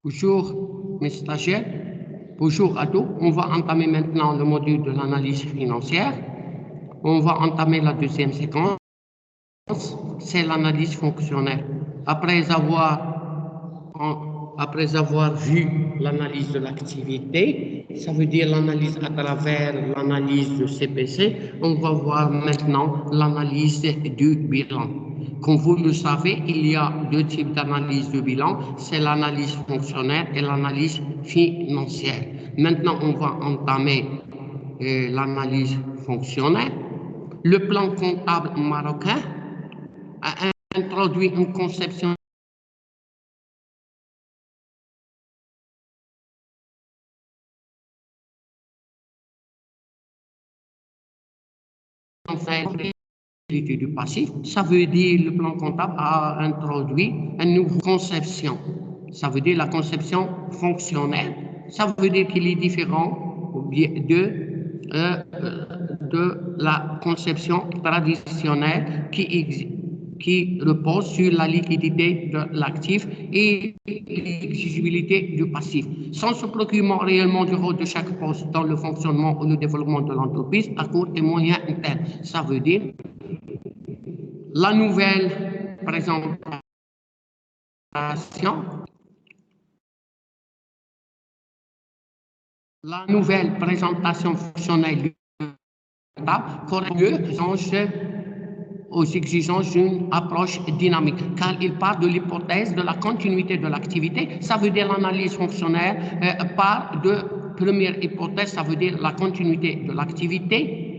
Bonjour mes stagiaires, bonjour à tous. On va entamer maintenant le module de l'analyse financière. On va entamer la deuxième séquence, c'est l'analyse fonctionnelle. Après avoir vu l'analyse de l'activité, ça veut dire l'analyse à travers l'analyse de CPC, on va voir maintenant l'analyse du bilan. Comme vous le savez, il y a deux types d'analyse de bilan, c'est l'analyse fonctionnelle et l'analyse financière. Maintenant, on va entamer l'analyse fonctionnelle. Le plan comptable marocain a introduit une conception du passif. Ça veut dire le plan comptable a introduit une nouvelle conception. Ça veut dire la conception fonctionnelle. Ça veut dire qu'il est différent de la conception traditionnelle qui repose sur la liquidité de l'actif et l'exigibilité du passif, sans se préoccupant réellement du rôle de chaque poste dans le fonctionnement ou le développement de l'entreprise à court et moyen terme. Ça veut dire la nouvelle présentation fonctionnelle du correspond aux exigences d'une approche dynamique, car il part de l'hypothèse de la continuité de l'activité. Ça veut dire l'analyse fonctionnelle part de première hypothèse, ça veut dire la continuité de l'activité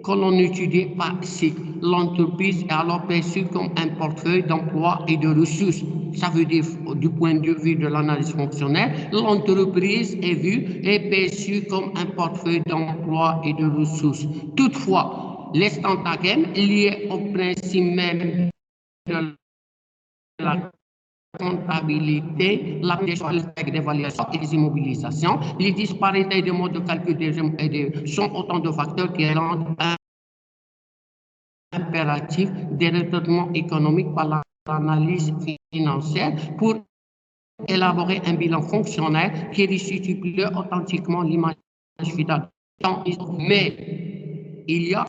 que l'on étudie par cycle. L'entreprise est alors perçue comme un portefeuille d'emploi et de ressources. Ça veut dire, du point de vue de l'analyse fonctionnelle, l'entreprise est vue et perçue comme un portefeuille d'emploi et de ressources. Toutefois, les stratagèmes liés au principe même de la comptabilité, la d'évaluation et des immobilisations, les disparités des modes de calcul sont autant de facteurs qui rendent impératif des retraitements économiques par l'analyse financière pour élaborer un bilan fonctionnel qui restitue plus authentiquement l'image fidèle. Mais il y a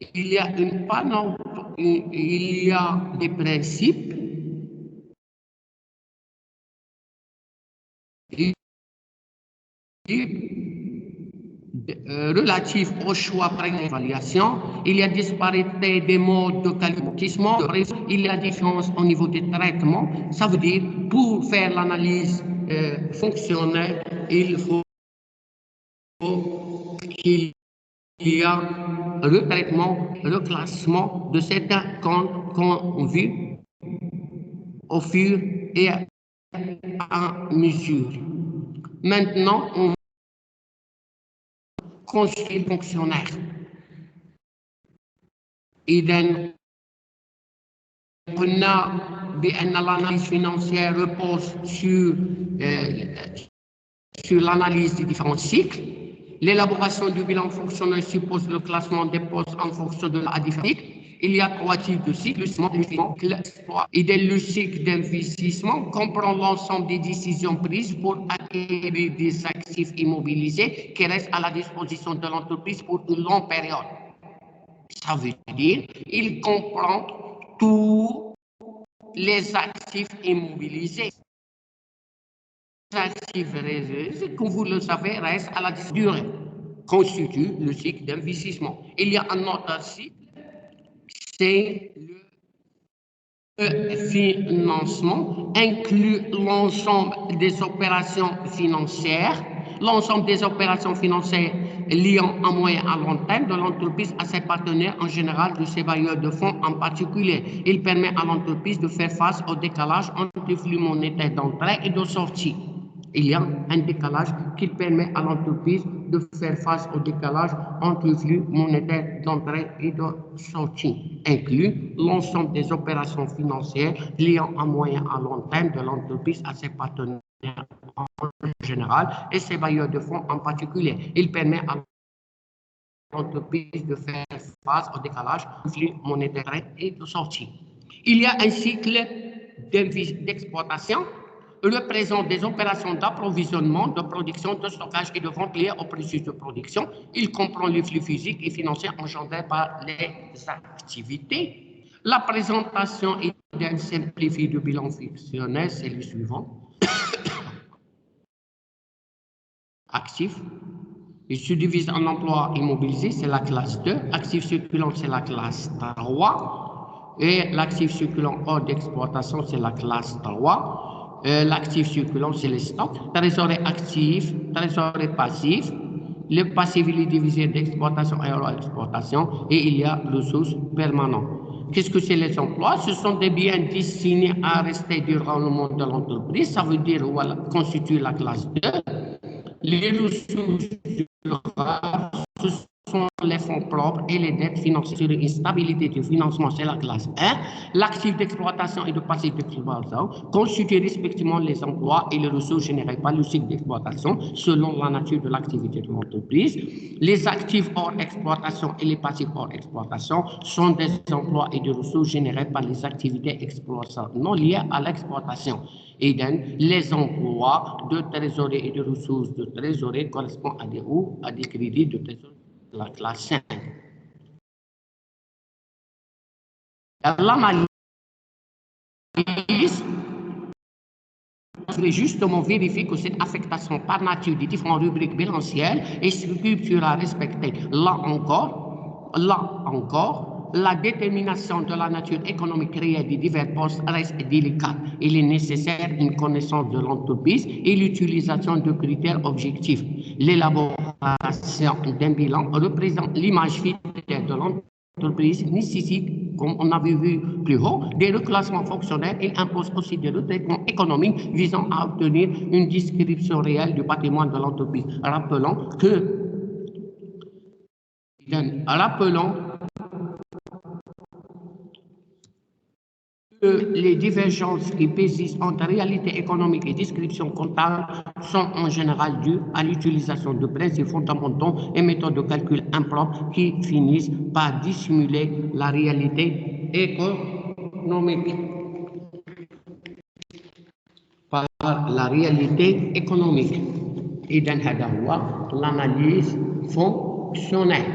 des principes relatifs au choix par l'évaluation. Il y a disparité des modes de calcul. Il y a différence au niveau des traitements. Ça veut dire, pour faire l'analyse fonctionnelle, il faut qu'il y a le traitement, le classement de certains comptes qu'on vit au fur et à mesure. Maintenant, on construit le fonctionnaire. إذا قلنا بأن l'analyse financière repose sur l'analyse des différents cycles. L'élaboration du bilan fonctionnel suppose le classement des postes en fonction de la différence. Il y a trois types de cycles. Le cycle d'investissement comprend l'ensemble des décisions prises pour acquérir des actifs immobilisés qui restent à la disposition de l'entreprise pour une longue période. Ça veut dire qu'il comprend tous les actifs immobilisés. Les actifs réservés, comme vous le savez, restent à la durée, constituent le cycle d'investissement. Il y a un autre cycle, c'est le financement, inclut l'ensemble des opérations financières. L'ensemble des opérations financières liant à moyen à long terme de l'entreprise à ses partenaires, en général de ses bailleurs de fonds en particulier. Il permet à l'entreprise de faire face au décalage entre les flux monétaires d'entrée et de sortie. Il y a un décalage qui permet à l'entreprise de faire face au décalage entre le flux monétaire d'entrée et de sortie, inclut l'ensemble des opérations financières liant à moyen à long terme de l'entreprise à ses partenaires en général et ses bailleurs de fonds en particulier. Il permet à l'entreprise de faire face au décalage du flux monétaire et de sortie. Il y a un cycle d'exploitation. représente des opérations d'approvisionnement, de production, de stockage et de vente liées au processus de production. Il comprend les flux physiques et financiers engendrés par les activités. La présentation idéale simplifiée du bilan fonctionnel, c'est le suivant. Actifs. Il se divise en emplois immobilisés, c'est la classe 2. Actifs circulants, c'est la classe 3. Et l'actif circulant hors d'exploitation, c'est la classe 3. L'actif circulant, c'est les stocks. Trésorerie actif, trésorerie passif. Le passif, il est divisé d'exploitation et hors exploitation. Et il y a ressources permanentes. Qu'est-ce que c'est les emplois? Ce sont des biens destinés à rester durant le monde de l'entreprise. Ça veut dire voilà, constituer la classe 2. Les ressources ce sont les fonds propres et les dettes financières sur une stabilité du financement, c'est la classe 1. L'actif d'exploitation et le passif d'exploitation constituent respectivement les emplois et les ressources générées par le cycle d'exploitation selon la nature de l'activité de l'entreprise. Les actifs hors exploitation et les passifs hors exploitation sont des emplois et des ressources générées par les activités d'exploitation non liées à l'exploitation. Et donc, les emplois de trésorerie et de ressources de trésorerie correspondent à des crédits de trésorerie de la classe 5. L'analyse justement vérifier que cette affectation par nature des différentes rubriques bilancielles est structurelle à respecter. Là encore, la détermination de la nature économique réelle des divers postes reste délicate. Il est nécessaire une connaissance de l'entreprise et l'utilisation de critères objectifs. L'élaboration d'un bilan représente l'image fidèle de l'entreprise, nécessite, comme on avait vu plus haut, des reclassements fonctionnels et impose aussi des retraitements économiques visant à obtenir une description réelle du patrimoine de l'entreprise. Rappelons que les divergences qui persistent entre réalité économique et description comptable sont en général dues à l'utilisation de principes fondamentaux et méthodes de calcul impropres qui finissent par dissimuler la réalité économique. إذن هذا هو l'analyse fonctionnelle.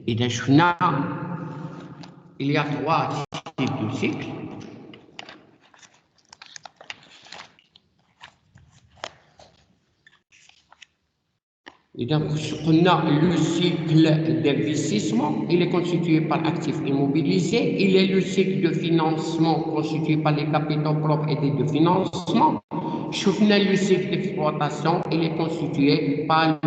إذا شفنا il y a 3 types de cycles. إذا قلنا le cycle d'investissement, il est constitué par actifs immobilisés. Il est le cycle de financement constitué par les capitaux propres et des de financement. شفنا le cycle d'exploitation, il est constitué par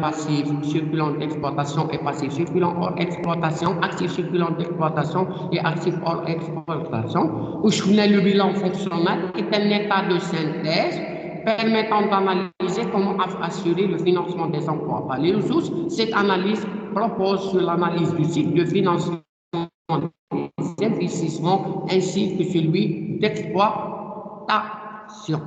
passif circulant d'exploitation et passif circulant hors exploitation, actif circulant d'exploitation et actif hors exploitation. Où je le bilan fonctionnel est un état de synthèse permettant d'analyser comment assurer le financement des emplois par les ressources. Cette analyse propose sur l'analyse du cycle de financement des investissements ainsi que celui d'exploitation.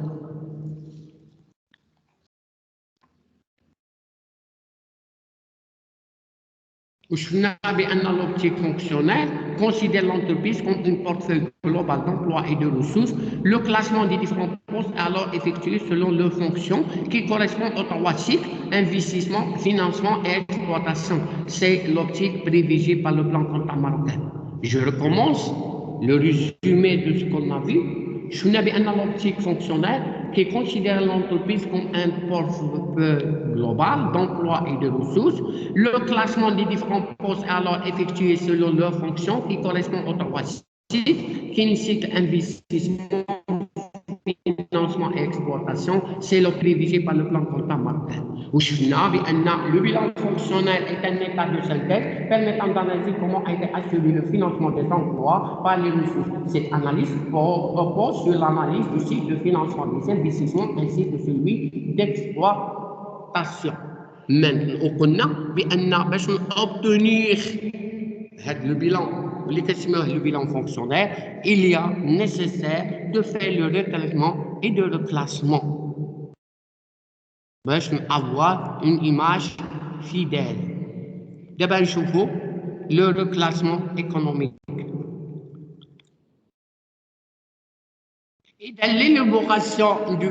L'optique fonctionnelle considère l'entreprise comme un portefeuille global d'emplois et de ressources. Le classement des différents postes est alors effectué selon leurs fonctions qui correspondent aux 3 cycles: investissement, financement et exploitation. C'est l'optique privilégiée par le plan comptable marocain. Je recommence le résumé de ce qu'on a vu. L'optique fonctionnelle qui considère l'entreprise comme un portefeuille global d'emplois et de ressources. Le classement des différents postes est alors effectué selon leurs fonctions qui correspondent aux 3 cycles, qui cycle investissement, financement et exploitation. C'est le privilégié par le plan comptable marocain. Le bilan fonctionnel est un état de synthèse permettant d'analyser comment a été assuré le financement des emplois par les ressources. Cette analyse repose sur l'analyse du cycle de financement des investissements ainsi que celui d'exploitation. Maintenant, on connaît obtenir le bilan. Le bilan fonctionnel, il y a nécessaire de faire le retraitement et de reclassement. باش avoir une image fidèle. D'abord, il faut le reclassement économique. Et dans l'élaboration du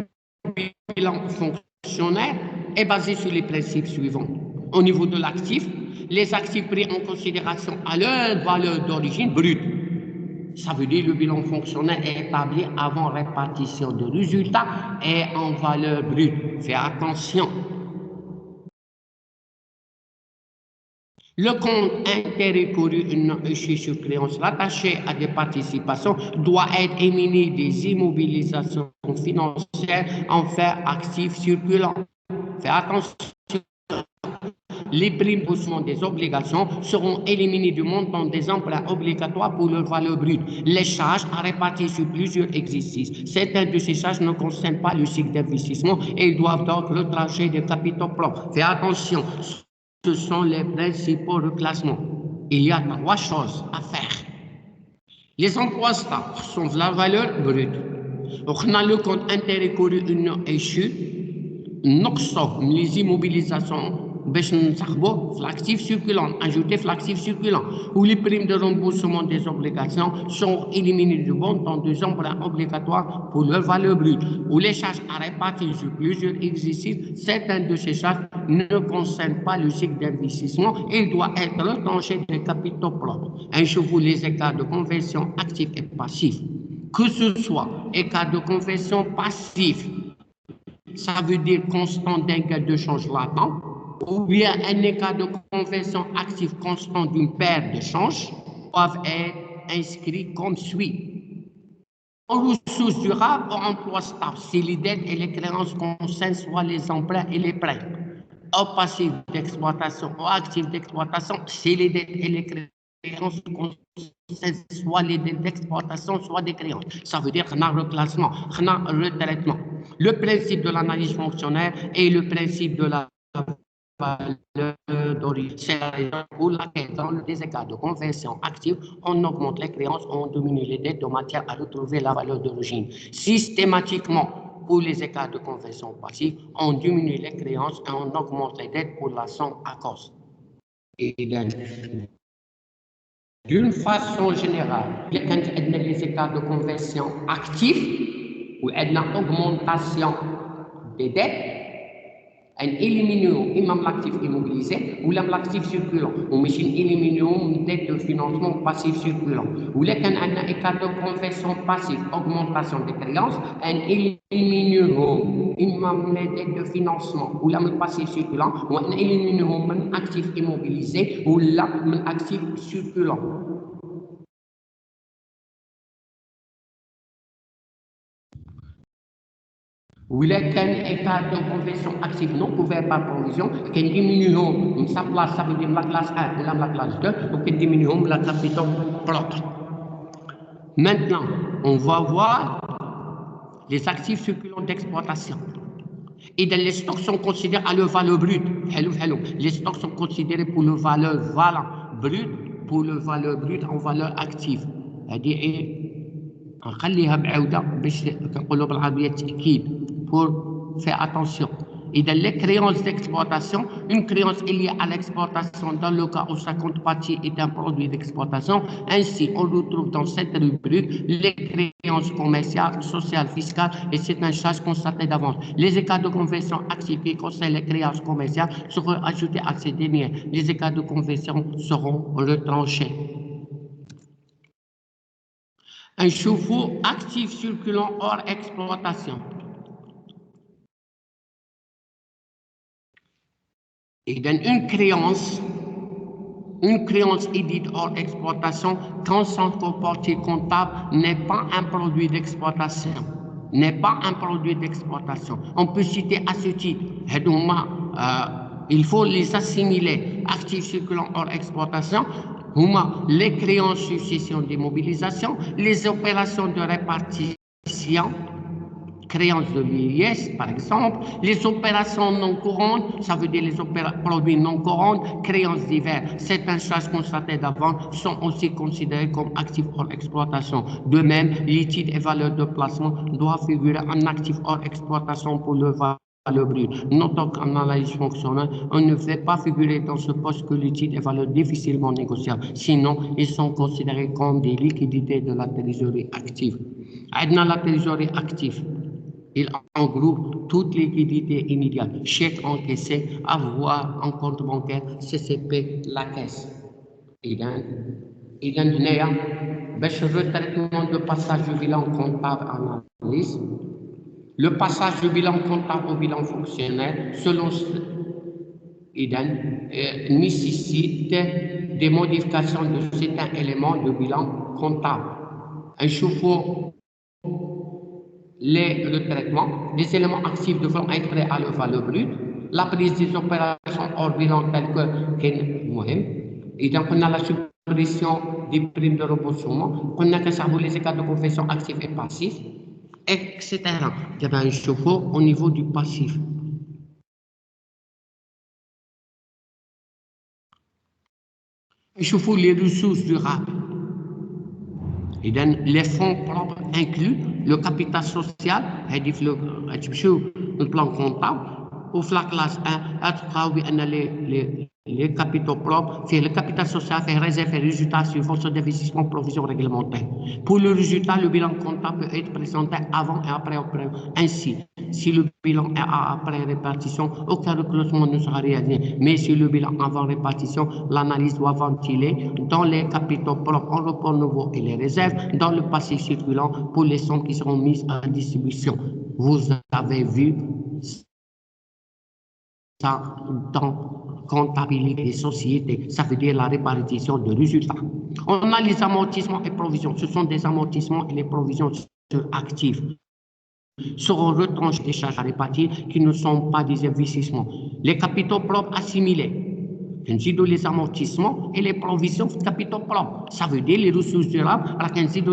bilan fonctionnel est basée sur les principes suivants. Au niveau de l'actif, les actifs pris en considération à leur valeur d'origine brute. Ça veut dire que le bilan fonctionnel est établi avant répartition de résultats et en valeur brute. Fais attention. Le compte intérêt couru échu sur créance rattaché à des participations doit être éminé des immobilisations financières en fait actifs circulants. Fais attention. Les primes haussement des obligations seront éliminées du montant des emprunts obligatoires pour leur valeur brute. Les charges à répartir sur plusieurs exercices. Certaines de ces charges ne concernent pas le cycle d'investissement et ils doivent donc retrancher des capitaux propres. Fais attention, ce sont les principaux reclassements. Il y a 3 choses à faire. Les emplois stables sont de la valeur brute. On a le compte intérêt couru échu, les immobilisations. L'actif circulant, ajouter l'actif circulant, où les primes de remboursement des obligations sont éliminées du montant des emprunts obligatoires pour leur valeur brute, où les charges à répartir sur plusieurs exercices, certaines de ces charges ne concernent pas le cycle d'investissement et doivent être retranchées des capitaux propres. Ainsi, les écarts de conversion actifs et passifs. Que ce soit écart de conversion passif, ça veut dire constant d'un gain de change latent, ou bien un écart de conversion actif constant d'une paire de change, doivent être inscrits comme suit. En ressources durables, en emploi stable, si les dettes et les créances concernent soit les emprunts et les prêts. Au passif d'exploitation, au actif d'exploitation, si les dettes et les créances concernent soit les dettes d'exploitation, soit des créances. Ça veut dire qu'on a reclassement, qu'on a retraitement. Le principe de l'analyse fonctionnelle et le principe de la valeur d'origine. C'est la raison pour laquelle, dans le déséquilibre de conversion active, on augmente les créances, on diminue les dettes de matière à retrouver la valeur d'origine. Systématiquement, pour les écarts de conversion passive, on diminue les créances et on augmente les dettes pour la somme à cause. Et d'une façon générale, les écarts de conversion actifs ou une augmentation des dettes, en éliminant l'actif immobilisé ou l'actif circulant, ou machine éliminant une dette de financement passif circulant, ou les écarts de conversion passive, augmentation des créances, en éliminant une dette de financement ou le passif circulant, ou en éliminant un actif immobilisé ou l'actif circulant. Ou les écarts de conversion active non couverts par provision, qui diminuent sa place, ça veut dire la classe 1 et la classe 2, donc qui diminuent la capitale propre. Maintenant, on va voir les actifs circulants d'exploitation. Et les stocks sont considérés à leur valeur brute. Les stocks sont considérés pour leur valeur brute, pour leur valeur brute en valeur active. C'est-à-dire, نخليها بعودة باش كنقولوا بالعربية تأكيد pour faire attention. Et dans les créances d'exploitation, une créance est liée à l'exportation dans le cas où sa contrepartie est un produit d'exportation. Ainsi, on retrouve dans cette rubrique les créances commerciales, sociales, fiscales et c'est une charge constatée d'avance. Les écarts de conversion actifs qui concernent les créances commerciales seront ajoutés à ces derniers. Les écarts de conversion seront retranchés. Un chauffe-eau actif circulant hors exploitation. Et dans une créance édite hors exploitation, quand son comportement comptable n'est pas un produit d'exploitation. On peut citer à ce titre, il faut les assimiler, actifs circulants hors exploitation, les créances succession d'immobilisation, les opérations de répartition, créances de vieillesse, par exemple, les opérations non courantes, ça veut dire les produits non courants, créances divers. Certaines charges constatées d'avant sont aussi considérées comme actifs hors exploitation. De même, liquide et valeur de placement doivent figurer en actifs hors exploitation pour leur valeur valeurs brutes. Notons qu'en analyse fonctionnelle, on ne fait pas figurer dans ce poste que les titres et valeurs difficilement négociables. Sinon, ils sont considérés comme des liquidités de la trésorerie active. Dans la trésorerie active, il englobe toute liquidité immédiate, chèque encaissé, avoir en compte bancaire, CCP, la caisse. إذا هنايا باش الريتريتمون دو باساج du bilan comptable analyse. Le passage du bilan comptable au bilan fonctionnel, selon nécessite des modifications de certains éléments de bilan comptable. Un chauffe-eau, le traitement, des éléments actifs devront être prêts à leur valeur brute, la prise des opérations hors bilan telles que et donc on a la suppression des primes de remboursement, on a les écarts de confession actifs et passifs, etc. Il y a un chauffe-eau au niveau du passif. Il faut les ressources durables. Et les fonds propres incluent le capital social, le plan comptable, au la classe 1, les capitaux propres, le capital social fait réserve et résultat sur fonction d'investissement provision réglementaire. Pour le résultat, le bilan comptable peut être présenté avant et après. Ainsi, si le bilan est après répartition, aucun reclassement ne sera réalisé. Mais si le bilan avant répartition, l'analyse doit ventiler dans les capitaux propres en report nouveau et les réserves, dans le passif circulant pour les sommes qui seront mises en distribution. Vous avez vu ça dans comptabilité des sociétés, ça veut dire la répartition de résultats. On a les amortissements et provisions. Ce sont des amortissements et les provisions actifs. Seront retranchés des charges à répartir qui ne sont pas des investissements. Les capitaux propres assimilés, les amortissements et les provisions de capitaux propres. Ça veut dire les ressources durables,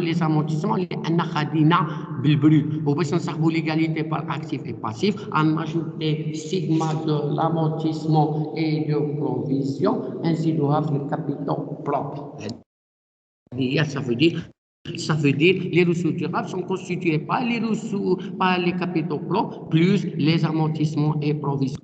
les amortissements, les anachadina bilbrut. Au besoin de l'égalité par actif et passif, en ajouter sigma de l'amortissement et de provision, ainsi de les capitaux propres. Ça veut dire les ressources durables sont constituées par les ressources, par les capitaux propres, plus les amortissements et provisions,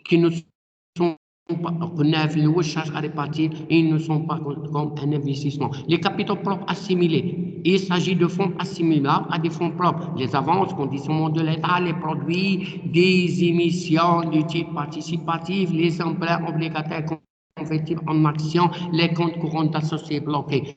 qui ne sont pas les charges à répartir et ils ne sont pas comme un investissement. Les capitaux propres assimilés, il s'agit de fonds assimilables à des fonds propres. Les avances, conditionnements de l'État, les produits, des émissions du type participatif, les emprunts obligataires convertibles en actions, les comptes courants d'associés bloqués.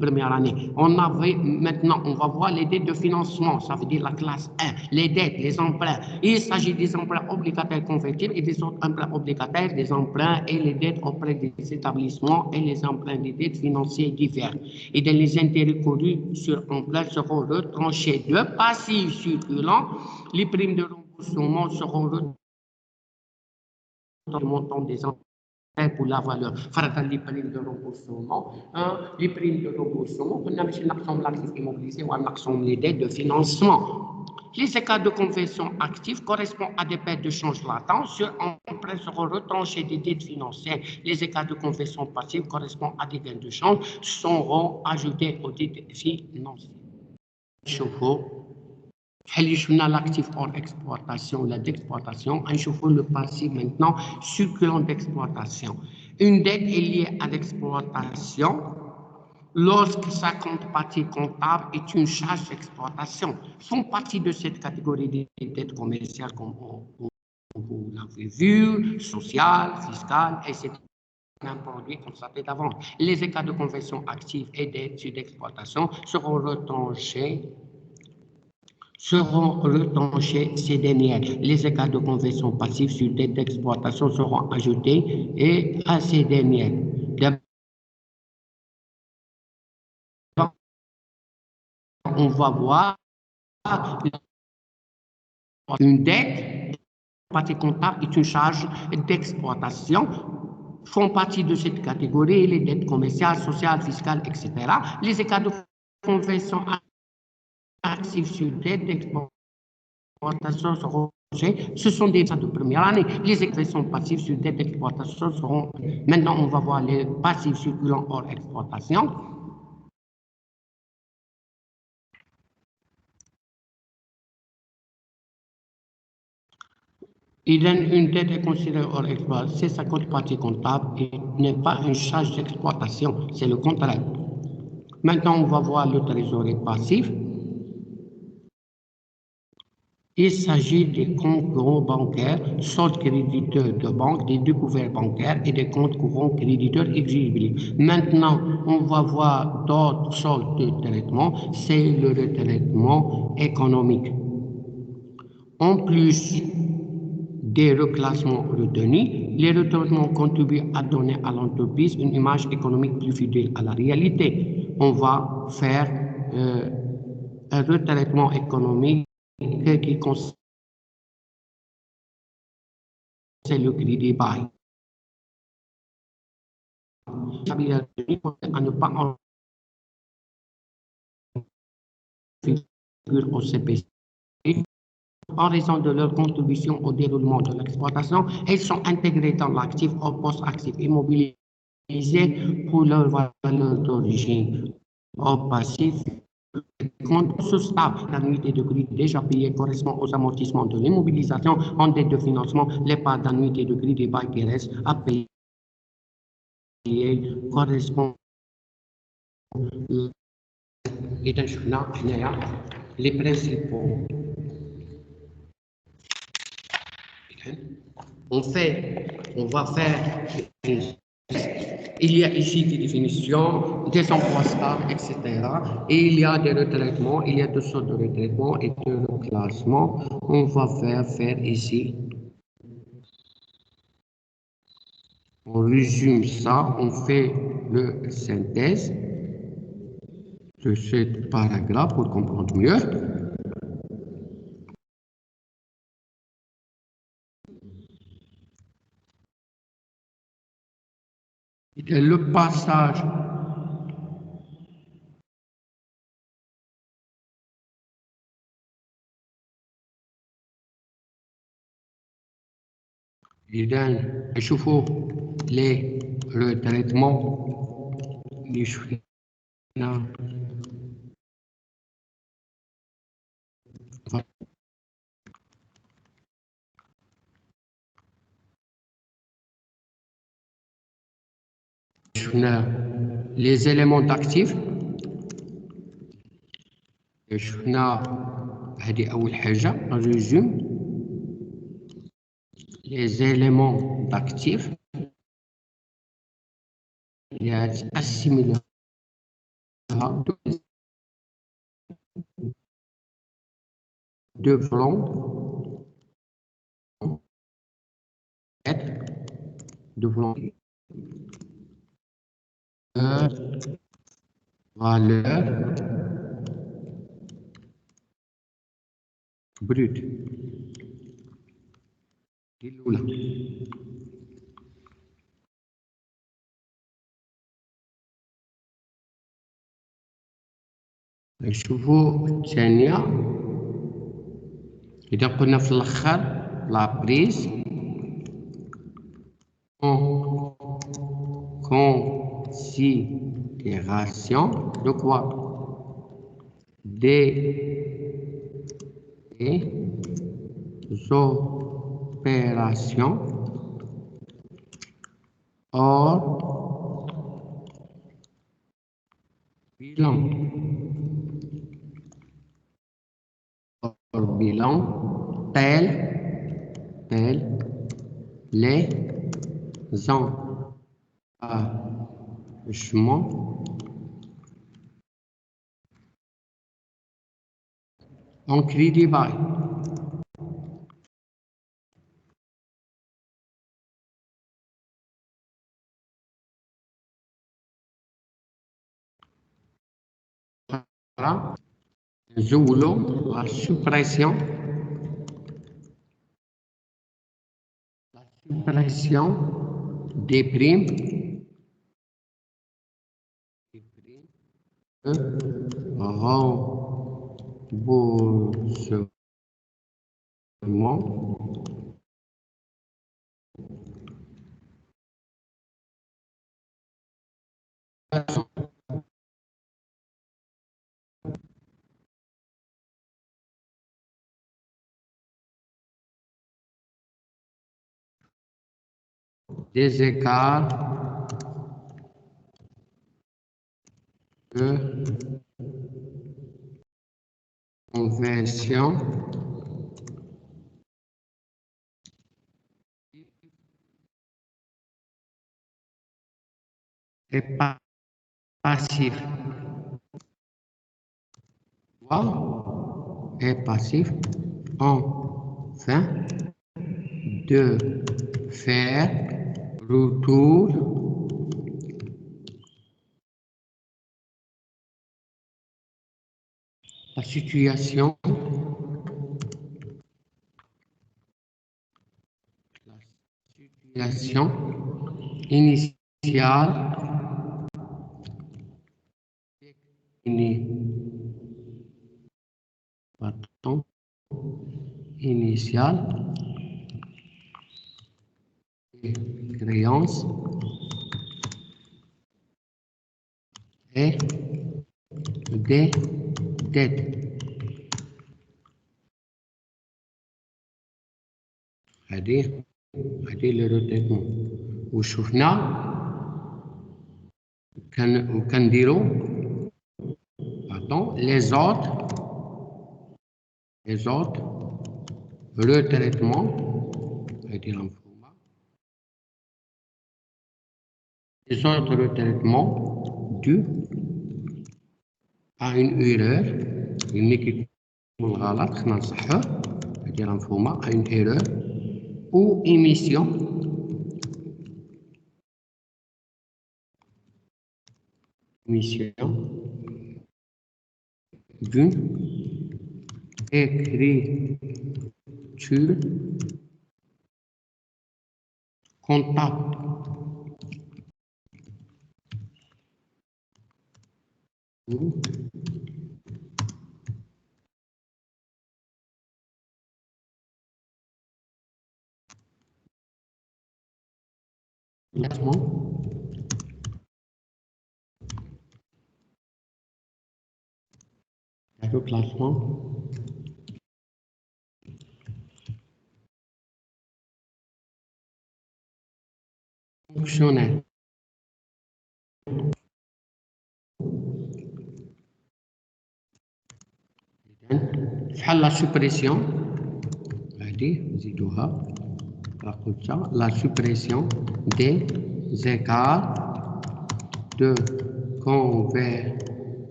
Première année. Maintenant, on va voir les dettes de financement, ça veut dire la classe 1, les dettes, les emprunts. Il s'agit des emprunts obligataires convertibles et des autres emprunts obligataires, des emprunts et les dettes auprès des établissements et les emprunts des dettes financières divers. Et les intérêts connus sur emprunts seront retranchés de passifs circulants. Les primes de remboursement seront retranchées dans le montant des emprunts pour la valeur. Les primes de remboursement, les primes de remboursement, on a mis une action de l'actif immobilisé ou une action des dettes de financement. Les écarts de conversion actifs correspondent à des pertes de change latentes sur emprunts seront retranchés des dettes financières. Les écarts de conversion passives correspondent à des gains de change seront ajoutés aux dettes financières. L'actif hors exploitation, la d'exploitation, un le passif maintenant circulant d'exploitation. Une dette est liée à l'exploitation lorsque sa contrepartie comptable est une charge d'exploitation. Font partie de cette catégorie des dettes commerciales comme vous l'avez vu, sociales, fiscales, etc. Un produit constaté d'avance. Les écarts de conversion active et dettes d'exploitation seront retranchés ces dernières. Les écarts de conversion passive sur dette d'exploitation seront ajoutés et à ces dernières. On va voir une dette, partie comptable est une charge d'exploitation, font partie de cette catégorie les dettes commerciales, sociales, fiscales, etc. Les écarts de conversion actifs sur dette d'exploitation seront ce sont des de première année. Les expressions passives sur dette d'exploitation seront. Maintenant, on va voir les passifs circulants hors exploitation. Une dette est considérée hors exploitation, c'est sa contrepartie comptable et n'est pas une charge d'exploitation, c'est le contraire. Maintenant, on va voir le trésorerie passif. Il s'agit des comptes courants bancaires, soldes créditeurs de banque, des découvertes bancaires et des comptes courants créditeurs exigibles. Maintenant, on va voir d'autres soldes de traitement, c'est le retraitement économique. En plus des reclassements retenus, les retraitements contribuent à donner à l'entreprise une image économique plus fidèle à la réalité. On va faire un retraitement économique qui concerne le crédit bail. À ne pas en figure au CPC en raison de leur contribution au déroulement de l'exploitation, elles sont intégrées dans l'actif au poste actif immobilisé pour leur valeur d'origine. Au passif, compte sous stable, l'annuité de crédit déjà payée correspond aux amortissements de l'immobilisation en dette de financement. Les parts d'annuité de crédit bail qui restent à payer correspondent les principaux. On va faire, il y a ici des définitions, des emplois stables, etc. Et il y a des retraitements, il y a deux sortes de retraitements et de reclassements. On va faire ici. On résume ça, on fait le synthèse de ce paragraphe pour comprendre mieux. Et le passage إذا شوفوا les retraitements اللي شفنا les éléments d'actifs شفنا هذه أول حاجة résume les éléments d'actifs اللي assimiler devront être devront valeur brute الأولى. شوفوا الثانية إذا قلنا في الآخر لا بريز considération de quoi? Des opérations hors bilan. Hors bilan, tel les engagements en crédit bail. Voilà. Zoulo, la suppression des primes de remboursement des écarts de conversion et passif. Et passif. Enfin, de faire retour la situation initiale initiale des créances et des dettes. هذه le retraitement. وشفنا كنديروا les autres retraitements dus à une erreur اللي كيكون غلط خصنا نصحوه هذه مفهومة à une erreur ou émission d'une écriture comptable. Le classement fonctionnel. فحال la suppression هذه نزيدوها la suppression des écarts de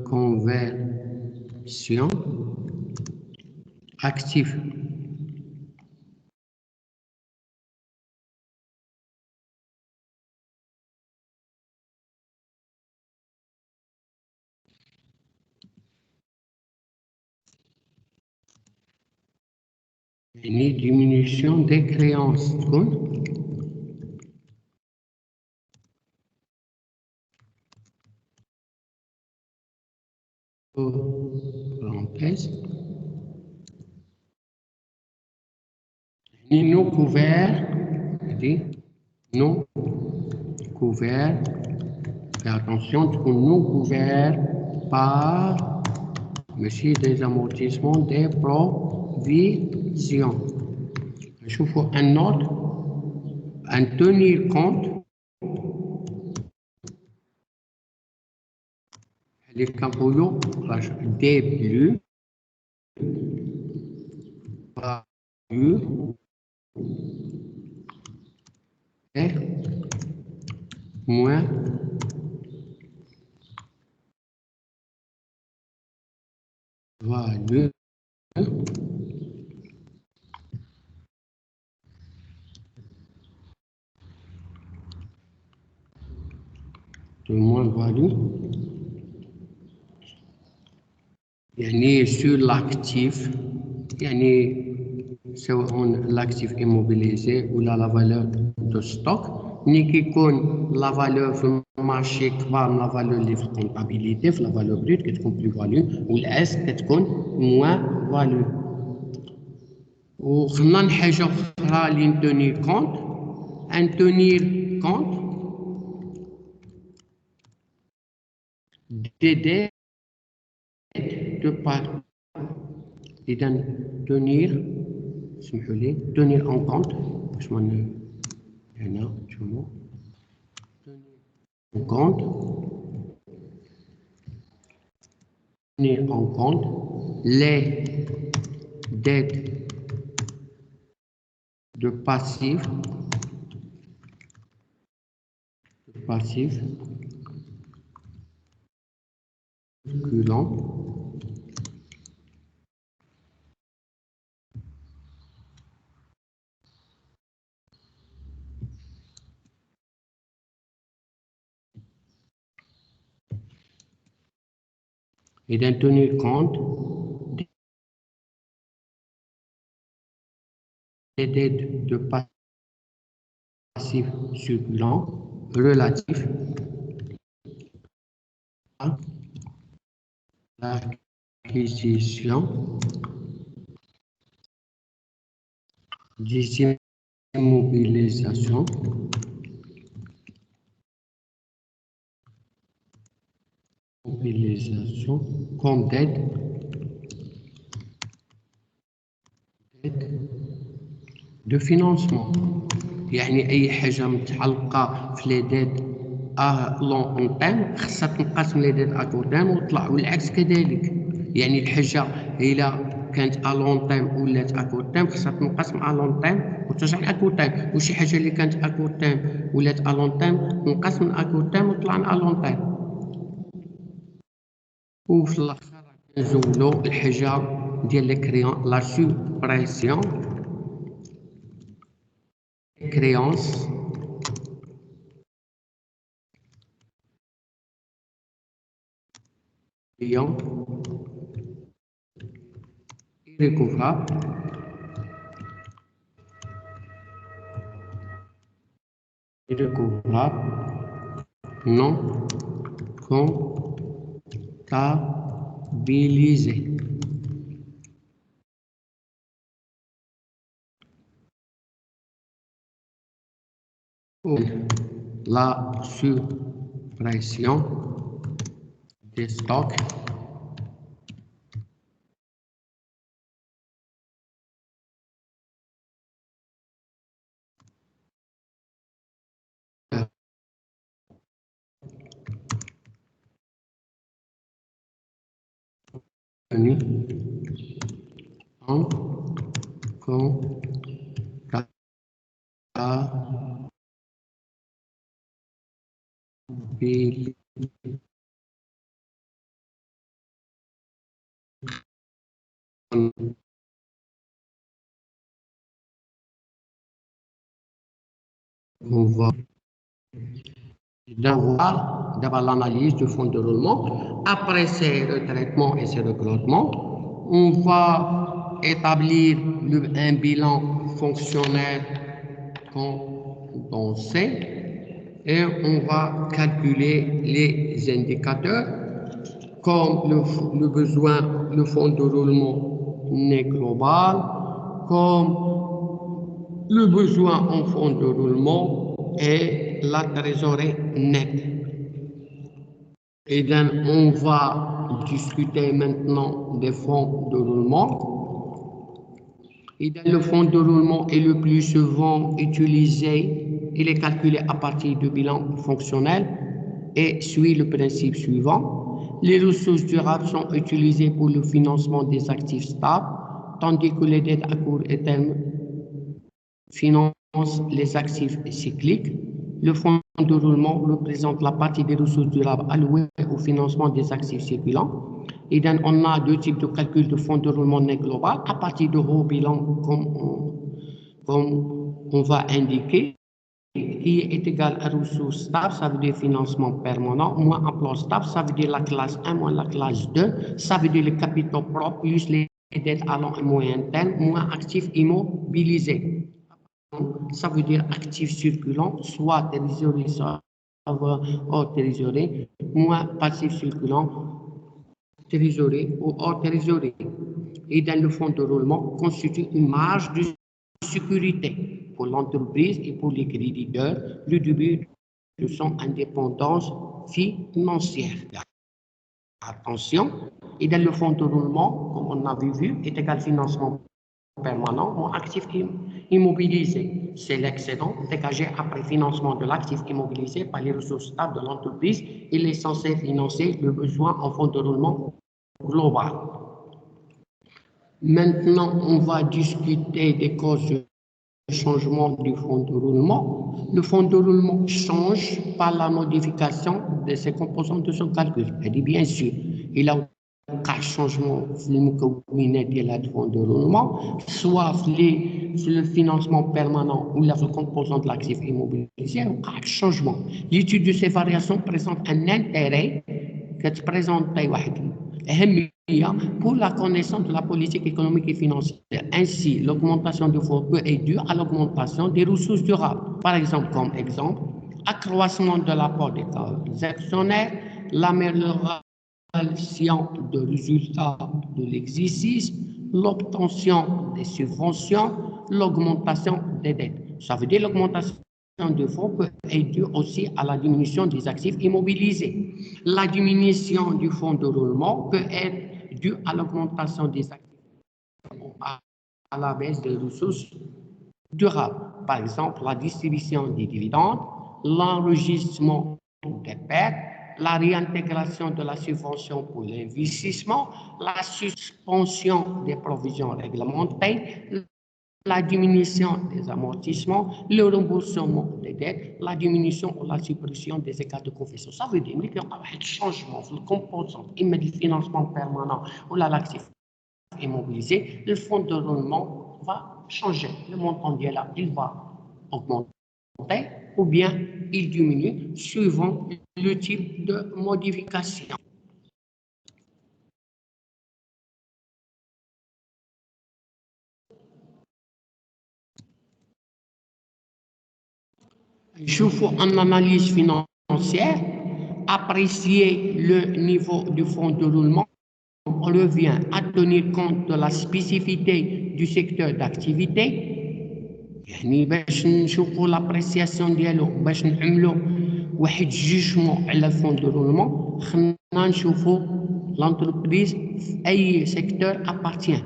conversion active. Une diminution des créances. Parenthèse. Non couvert, non couvert, fais attention, non couvert par monsieur des amortissements des provisions. Je faut un autre, un tenir compte. Les campoulons, début, pas et moins value de moins value يعني sur l'actif يعني سواء l'actif immobilisé ou la valeur de stock ni كيكون la valeur في المارشي كبار من la valeur اللي في الكونتابيليتي في la valeur brute كتكون plus value والأس كتكون moins value. وخلنا حاجة أخرى اللي نتونير كونت ان tenir compte des dettes de part. إذا tenir en compte je m'en ai un autre, tu vois. En compte, tenir en compte les dettes de passifs circulants et d'en tenir compte des dettes de passifs circulants relatifs à l'acquisition des immobilisations comme dette de financement. يعني أي حاجة متعلقة في لي ديت لون تيم خاصها تنقسم لي ديت أكور تيم وتطلع، والعكس كذلك. يعني الحاجة إلا كانت لون تيم ولات أكور تيم خاصها تنقسم لون تيم وترجع أكور تيم، وشي حاجة اللي كانت أكور تيم ولات لون تيم تنقسم من أكور تيم وتطلع لون تيم. وفي الآخر نزولو الحاجة ديال لا سوبريسيون créances ayant irrécouvrables non comptabilisées. La suppression des stocks tenus en comptabilité. On va d'avoir l'analyse du fonds de roulement. Après ces retraitements et ces recrutements, on va établir un bilan fonctionnel condensé et on va calculer les indicateurs comme le besoin, le fonds de roulement net global, comme le besoin en fonds de roulement et la trésorerie nette. Et donc, on va discuter maintenant des fonds de roulement. Et donc, le fonds de roulement est le plus souvent utilisé, il est calculé à partir du bilan fonctionnel et suit le principe suivant. Les ressources durables sont utilisées pour le financement des actifs stables, tandis que les dettes à court terme financent les actifs cycliques. Le fonds de roulement représente la partie des ressources durables allouées au financement des actifs circulants. Et donc, on a deux types de calcul de fonds de roulement net global à partir de gros bilan, comme on va indiquer, qui est égal à ressources stables, ça veut dire financement permanent, moins emploi stable, ça veut dire la classe 1 moins la classe 2, ça veut dire les capitaux propres plus les dettes à long et moyen terme, moins actifs immobilisés. Ça veut dire actifs circulants, soit trésorerie, soit hors trésorerie, moins passifs circulants, trésorerie ou hors trésorerie. Et dans le fonds de roulement constitue une marge de sécurité pour l'entreprise et pour les créditeurs, le début de son indépendance financière. Attention, et dans le fonds de roulement, comme on avait vu, est égal financement permanent ou actif immobilisé. C'est l'excédent dégagé après financement de l'actif immobilisé par les ressources stables de l'entreprise. Il est censé financer le besoin en fonds de roulement global. Maintenant, on va discuter des causes de changement du fonds de roulement. Le fonds de roulement change par la modification de ses composantes de son calcul. Et bien sûr, il a un changement de fonds de roulement, soit le financement permanent ou la composante de l'actif immobilisé, un changement. L'étude de ces variations présente un intérêt que présente pour la connaissance de la politique économique et financière. Ainsi, l'augmentation du fonds est due à l'augmentation des ressources durables. Par exemple, accroissement de l'apport des actionnaires, l'amélioration de résultats de l'exercice, l'obtention des subventions, l'augmentation des dettes. Ça veut dire l'augmentation de fonds peut être due aussi à la diminution des actifs immobilisés. La diminution du fonds de roulement peut être due à l'augmentation des actifs à la baisse des ressources durables. Par exemple, la distribution des dividendes, l'enregistrement des pertes, la réintégration de la subvention pour l'investissement, la suspension des provisions réglementées, la diminution des amortissements, le remboursement des dettes, la diminution ou la suppression des écarts de confession. Ça veut dire qu'il y a un changement de composante immédiat financement permanent ou l'actif immobilisé, le fonds de roulement va changer. Le montant de là, il va augmenter ou bien il diminue suivant le type de modification. Je fais une analyse financière, apprécier le niveau du fonds de roulement. On revient à tenir compte de la spécificité du secteur d'activité. يعني باش نشوفوا l'appréciation ديالو باش نعملوا واحد جوجمون على الفون دو رولمون خلينا نشوفوا l'entreprise في اي secteur appartient.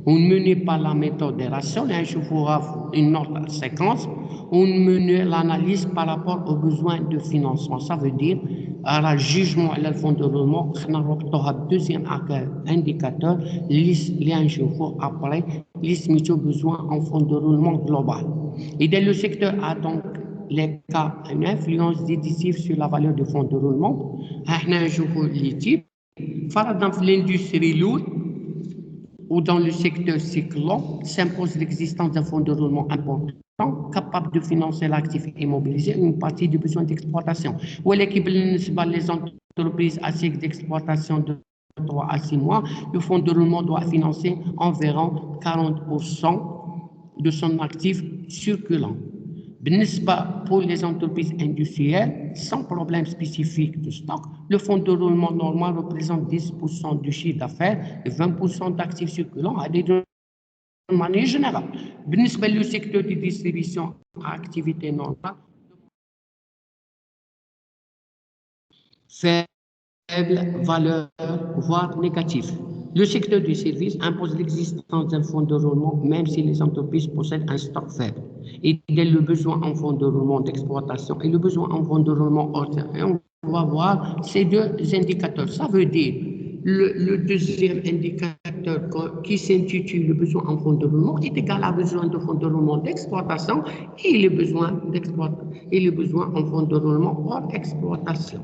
On ne menait pas la méthode des ratios, je ferai une autre séquence. On menait l'analyse par rapport aux besoins de financement. Ça veut dire, à la jugement et le fonds de roulement, on a un deuxième indicateur, les jours après, les besoins en fonds de roulement global. Et dans le secteur a donc les cas une influence décisive sur la valeur du fonds de roulement. On a les types. Par exemple, l'industrie lourde, ou dans le secteur cyclant, s'impose l'existence d'un fonds de roulement important capable de financer l'actif immobilisé ou une partie du besoin d'exploitation. Ou l'équipe les entreprises à cycle d'exploitation de 3 à 6 mois, le fonds de roulement doit financer environ 40% de son actif circulant. Pour les entreprises industrielles, sans problème spécifique de stock, le fonds de roulement normal représente 10% du chiffre d'affaires et 20% d'actifs circulants de manière générale. Le secteur de distribution à activité normale, faible valeur, voire négative. Le secteur du service impose l'existence d'un fonds de roulement même si les entreprises possèdent un stock faible. Et dès le besoin en fonds de roulement d'exploitation et le besoin en fonds de roulement ordinaire, on va voir ces deux indicateurs. Ça veut dire le deuxième indicateur qui s'intitule le besoin en fonds de roulement est égal à besoin de fonds de roulement d'exploitation et le besoin en fonds de roulement hors exploitation.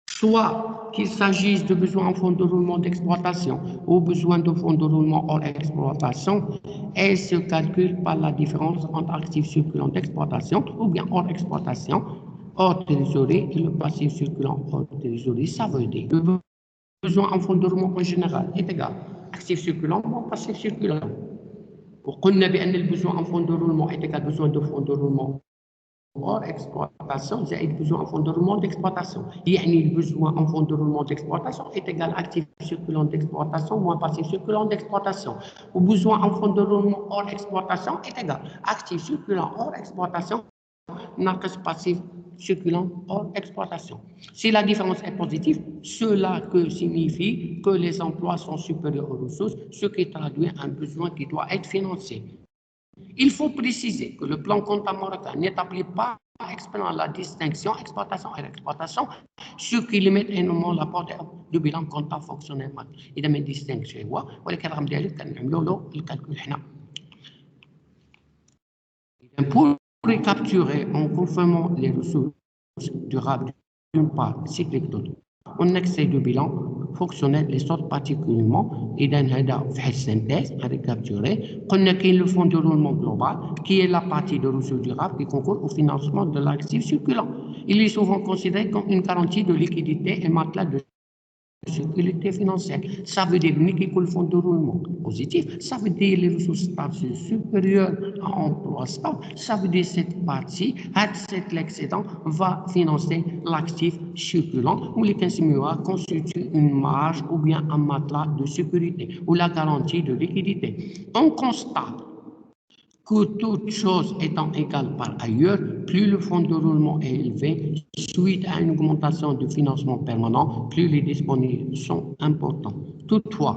Soit qu'il s'agisse de besoins en fonds de roulement d'exploitation ou besoin de fonds de roulement hors exploitation, elle se calcule par la différence entre actifs circulants d'exploitation ou bien hors exploitation, hors trésorerie et le passif circulant hors trésorerie. Ça veut dire le besoin en fonds de roulement en général est égal à actif circulant ou passif circulant. Pour qu'on ait bien le besoin en fonds de roulement est égal à besoin de fonds de roulement hors exploitation, زائد besoin en fonds de roulement d'exploitation. يعني le besoin en fonds de roulement d'exploitation est égal à actif circulant d'exploitation moins passif circulant d'exploitation. Ou besoin en fonds de roulement hors exploitation est égal à actif circulant hors exploitation ناقص passif circulant hors exploitation. Si la différence est positive, cela signifie que les emplois sont supérieurs aux ressources, ce qui traduit un besoin qui doit être financé. Il faut préciser que le plan comptable marocain n'établit pas exprès la distinction exploitation et exploitation, ce qui limite énormément la portée du bilan comptable fonctionnel. Il y a une distinction, ولكن رغم ذلك كنعملوا له الكالكول حنا. Pour récapturer en confirmant les ressources durables d'une part cyclique d'autre, on accède au bilan fonctionnel les sortes particulièrement et dans une synthèse à récapturer qu'on a le fonds de roulement global qui est la partie de ressources durables qui concourt au financement de l'actif circulant. Il est souvent considéré comme une garantie de liquidité et matelas de sécurité financière. Ça veut dire que le fonds de roulement positif, ça veut dire les ressources stables supérieures à emploi stable, ça veut dire cette partie, cet excédent va financer l'actif circulant ou les 15 milliards constituent une marge ou bien un matelas de sécurité ou la garantie de liquidité. On constate que toute chose étant égale par ailleurs, plus le fonds de roulement est élevé, suite à une augmentation du financement permanent, plus les disponibles sont importants. Toutefois,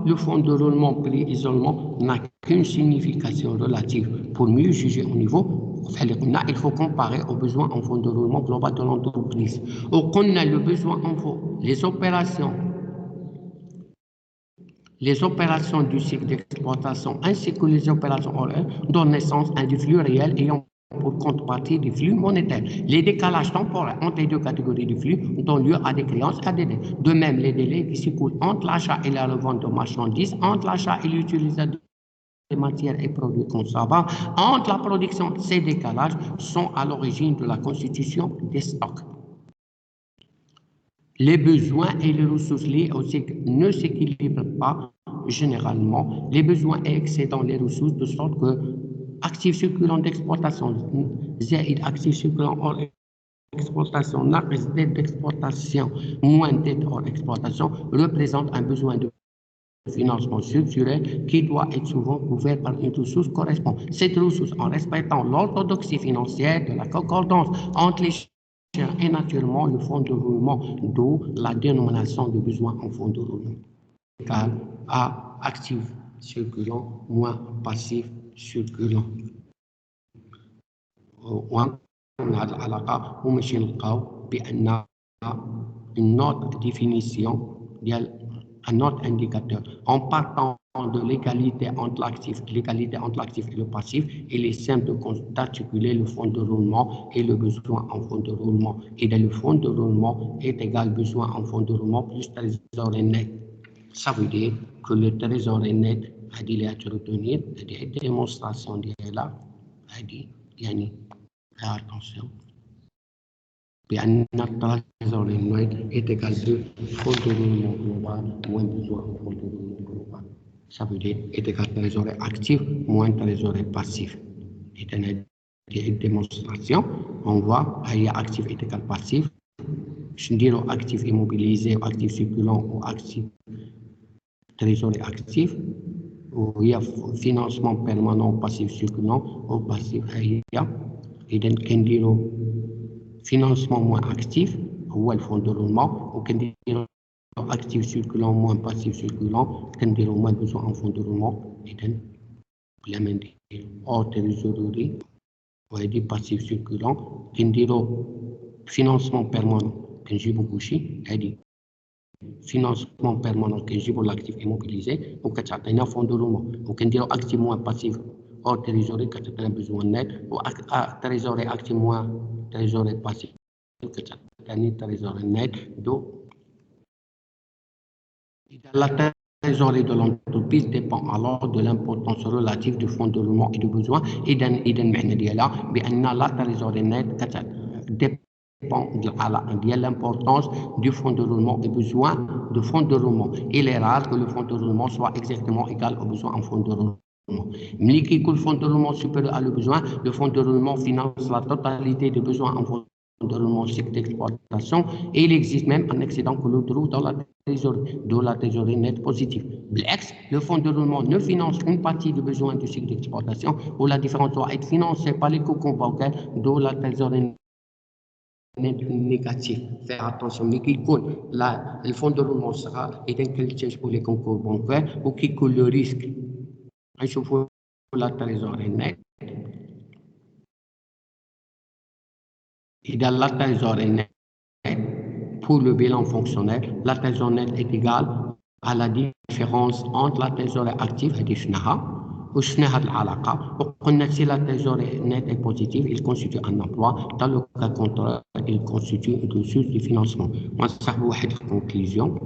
le fonds de roulement pris isolement n'a qu'une signification relative. Pour mieux juger au niveau, il faut comparer aux besoins en fonds de roulement global de l'entreprise. On a le besoin en fonds, les opérations du cycle d'exploitation ainsi que les opérations horaires donnent naissance à des flux réels ayant pour contrepartie des flux monétaires. Les décalages temporaires entre les deux catégories de flux donnent lieu à des créances et à des dettes. De même, les délais qui s'écoulent entre l'achat et la revente de marchandises, entre l'achat et l'utilisation des matières et produits consommables, entre la production, ces décalages sont à l'origine de la constitution des stocks. Les besoins et les ressources liées au cycle ne s'équilibrent pas généralement. Les besoins excédant les ressources de sorte que actifs circulants d'exploitation, actifs circulants hors exploitation, naqs dette d'exploitation, moins dette hors exploitation, représentent un besoin de financement structurel qui doit être souvent couvert par une ressource correspondante. Cette ressource, en respectant l'orthodoxie financière de la concordance entre les et naturellement le fonds de roulement, d'où la dénomination de besoin en fonds de roulement égal à actif circulant moins passif circulant. هذه العلاقة وماشي نلقاو بأن une autre définition un autre indicateur en partant de l'égalité entre l'actif et le passif, il est simple d'articuler le fonds de roulement et le besoin en fonds de roulement. Et le fonds de roulement est égal besoin en fonds de roulement plus trésorerie net. Ça veut dire que le trésorerie net a dit à retenir des démonstrations là, a dit, attention. بأن التريزوري نت est égal de fonds de roulement global moins besoin en fonds de roulement global. Ça veut dire est égal trésorerie actif moins trésorerie passif. C'est une démonstration. On voit qu'il y a actif est égal passif. Je dis actif immobilisé, ou actif circulant ou actif trésorerie actif. Où il y a financement permanent passif circulant ou passif et donc qu'on dit financement moins actif, ou le fonds de roulement, ou qu'on dit actif circulant moins passif circulant, qu'on dit moins besoin en fonds de roulement, et donc la même hors trésorerie, ou dit passif circulant, qu'on dit financement permanent, qu'on dit beaucoup et dit financement permanent, qu'on dit pour l'actif immobilisé, ou qu'on dit fonds de roulement, ou qu'on dit actif moins passif. Hors trésorerie, quand tu as besoin net, ou trésorerie actif moins trésorerie passif, que tu as trésorerie net, la trésorerie de l'entreprise dépend alors de l'importance relative du fonds de roulement et du besoin. Et la trésorerie nette dépend de l'importance du fonds de roulement et besoin de fonds de roulement. Il est rare que le fonds de roulement soit exactement égal au besoin en fonds de roulement. Mais que le fonds de roulement supérieur à le besoin, le fonds de roulement finance la totalité des besoins en fonds de roulement cycle d'exploitation et il existe même un excédent que l'on trouve dans la trésorerie, de la trésorerie nette positive. L'ex, le fonds de roulement ne finance qu'une partie du besoin du cycle d'exploitation où la différence doit être financée par les cocons bancaires de la trésorerie négatif. Faire attention, mais qui coule, le fonds de roulement sera éteint pour les concours bancaires ou qui coule le risque. Il faut la trésorerie nette. Et dans la trésorerie nette, pour le bilan fonctionnel, la trésorerie nette est égale à la différence entre la trésorerie active et وشفنا هذه العلاقة وقلنا si la trésorerie nette est positive, il constitue un emploi. Dans le cas contraire, il constitue une source de financement. ونصاحبوا واحد الكونكليزيون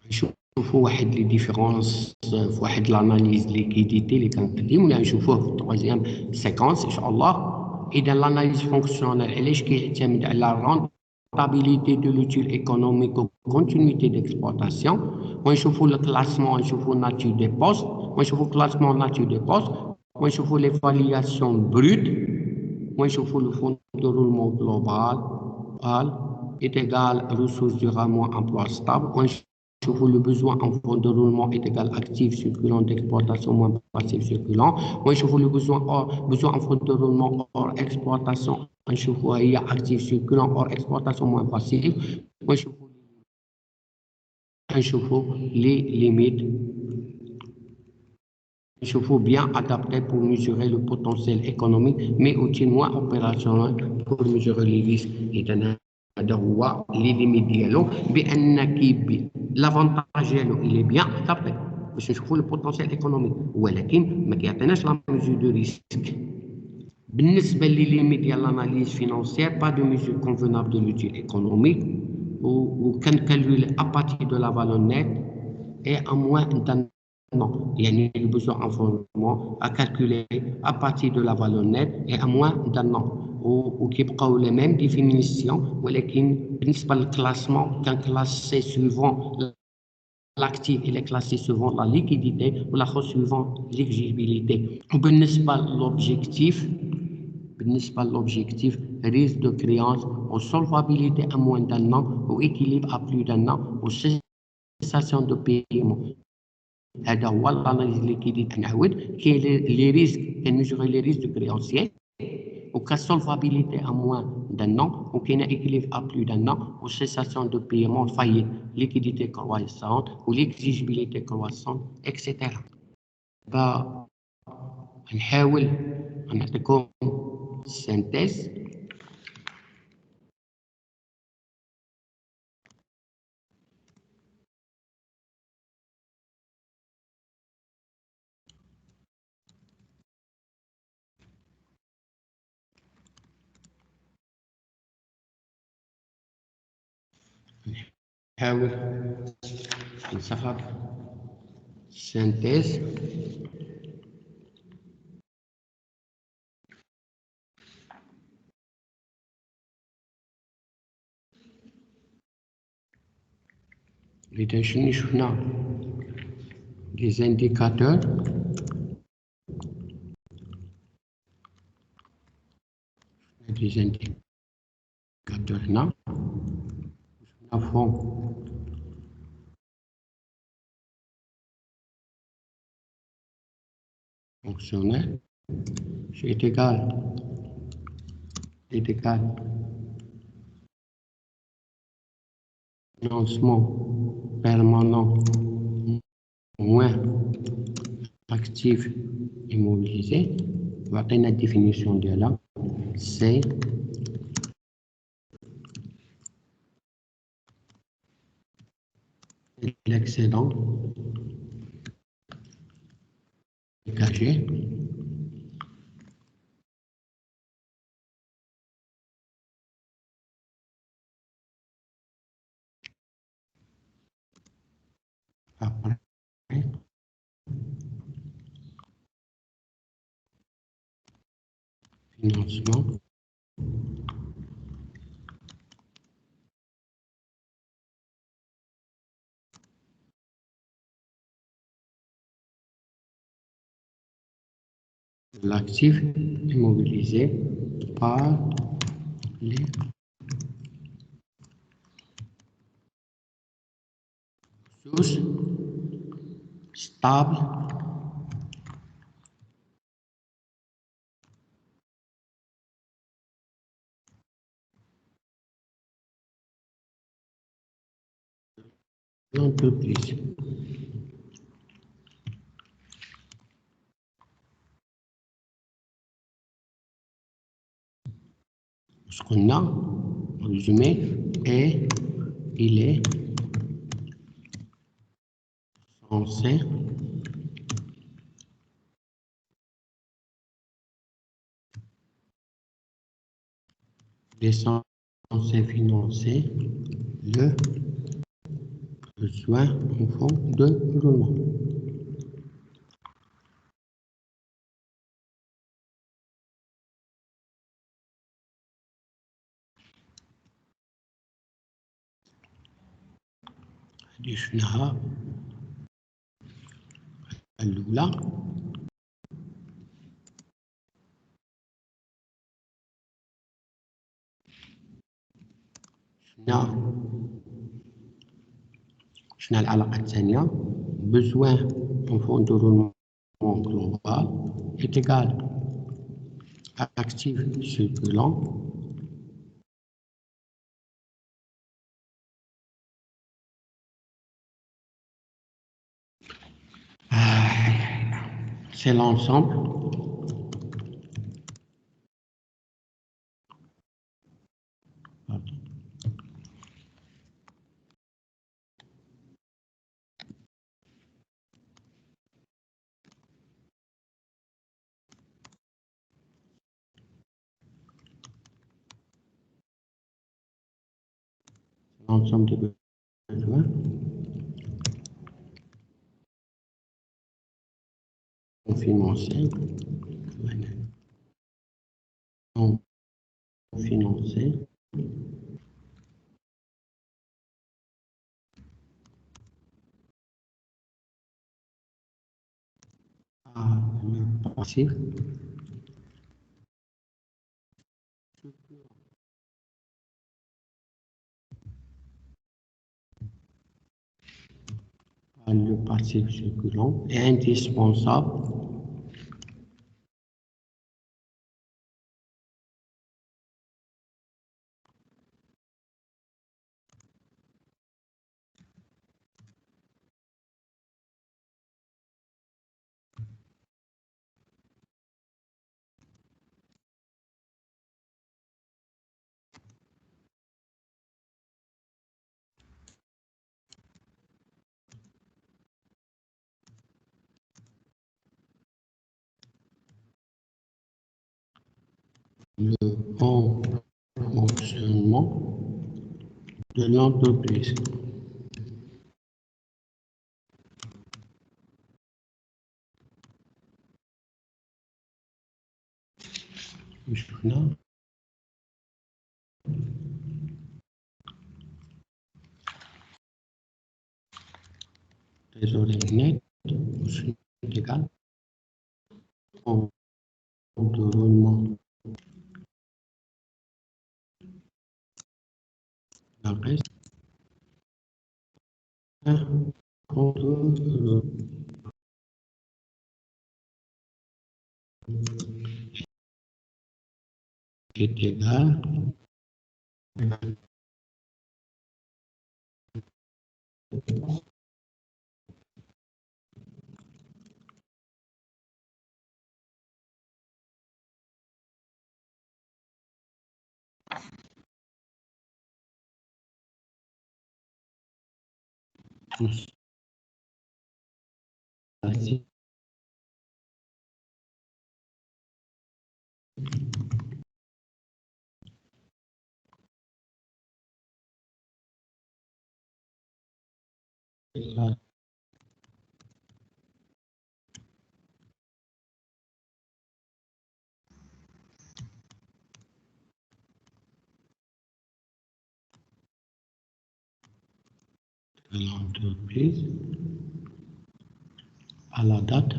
نشوفوا واحد لي ديفيرونس في واحد لاناليز ليكيديتي اللي كنقدم ولا نشوفوه في التروازيام سيكونس ان شاء الله. اذا l'analyse fonctionnelle علاش كيعتمد على rentabilité de l'utile économique ou continuité d'exploitation. ونشوفوا le classement, ونشوفوا nature des postes, ونشوفوا classement nature des postes, ونشوفوا l'évaluation brute, ونشوفوا le fonds de roulement global est égal ressources durables emploi stable, ونشوفوا le besoin en fonds de roulement est égal actif circulant d'exploitation moins passif circulant, ونشوفوا le besoin en fonds de roulement hors exploitation نشوفوا هي actif circulant hors exploitation moins passif, ونشوفوا les limites, نشوفوا bien adapté pour mesurer le potentiel économique mais aussi moins opérationnel pour mesurer les risques. إذا هذا هو les limites ديالو بأن l'avantage ديالو il est bien adapté باش نشوفوا le potentiel économique ولكن ما كيعطيناش la mesure de risque. بالنسبة لليميت ديال l'analyse financière, pas de mesure convenable de l'utile économique ou calculer à partir de la valeur nette et à moins d'un an. Il y a le besoin en fondement à calculer à partir de la valeur nette et à moins d'un an. Ou qui prend les mêmes définitions, ولكن بالنسبة للclassement كان classé suivant l'actif, il est classé suivant la liquidité ou la suivant l'exigibilité. وبالنسبة للobjectif, risque de créance ou solvabilité à moins d'un an ou équilibre à plus d'un an ou cessation de paiement. هذا هو l'analyse liquidité نعاود كاين les risques كنميجوري les risques de créanciers ou solvabilité à moins d'un an ou qu'il y a un équilibre à plus d'un an ou cessation de paiement faillite, liquidité croissante ou l'exigibilité croissante, etc. نحاول نعطيكم synthèse. نحاول نصحح synthèse. إذا شفنا des indicateurs هنا شفنا فون fonctionnel est égal financement permanent moins actif immobilisé. On va faire la définition de là. C'est l'excédent dégagé après financement l'actif immobilisé par les sources stables de l'entreprise. Ce qu'on a, en résumé, est, il est censé financer le besoin en fonds de roulement. شفناها الأولى شفنا العلاقة الثانية besoin en fonds de roulement global est égal à actif circulant c'est l'ensemble des besoins financiers non financiers à le passif le passif circulant est indispensable le bon fonctionnement de l'entreprise. Trésorerie nette est égal au de roulement la reste contre le est égal à la de l'entreprise à la date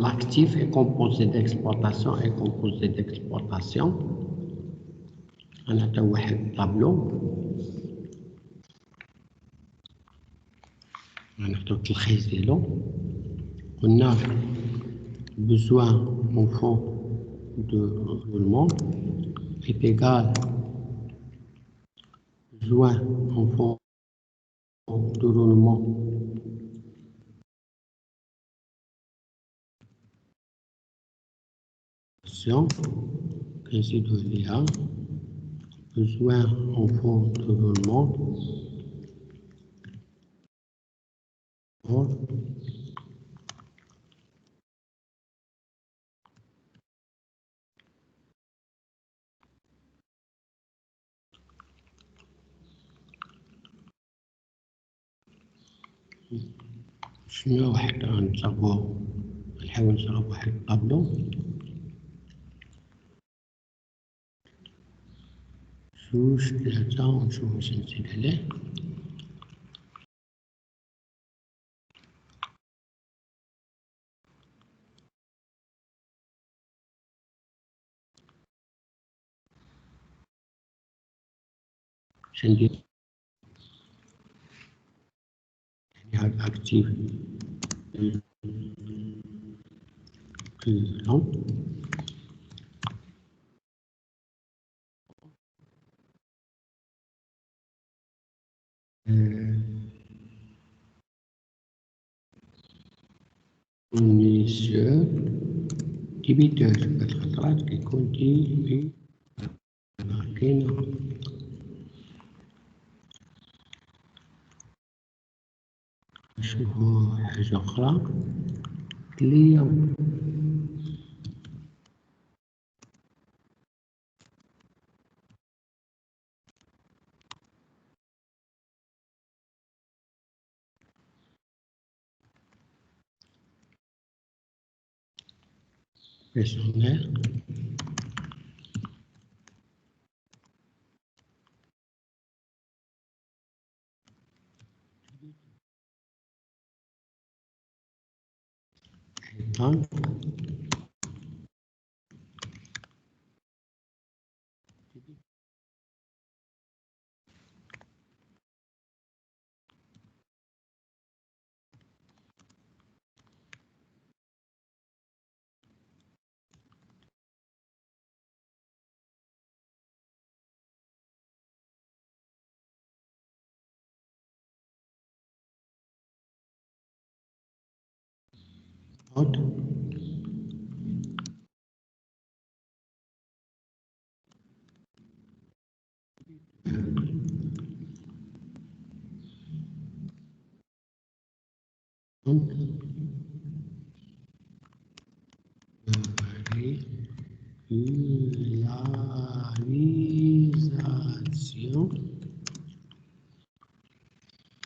L'actif est composé d'exploitation et composé d'exploitation. On a un tableau. On a tout le réseau. On a besoin au fond de roulement est égal besoin au fond de roulement ainsi de l'IA besoin au fond de roulement شنو واحد نحاول نصاوب واحد الطابلو جوج ثلاثة ونشوف واش نزيد عليه ندير يعني هاد اكتيف لون fournisseur débiteur الخطرات كيكون دي كاين نشوفو حاجة أخرى اليوم personnel étant autre donc régularisation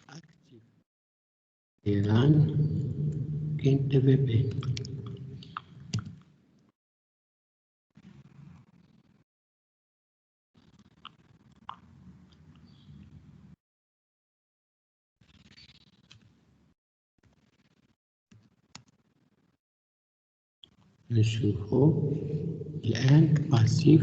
active Iran كاين TVP نشوفو الآن باسيف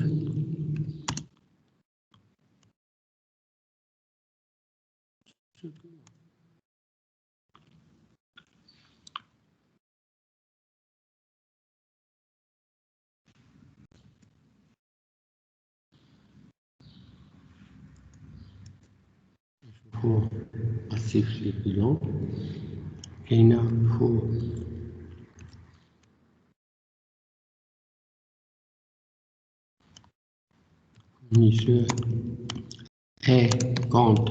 نشوفو باسيف لي بيلون كاينة فوق fournisseur et compte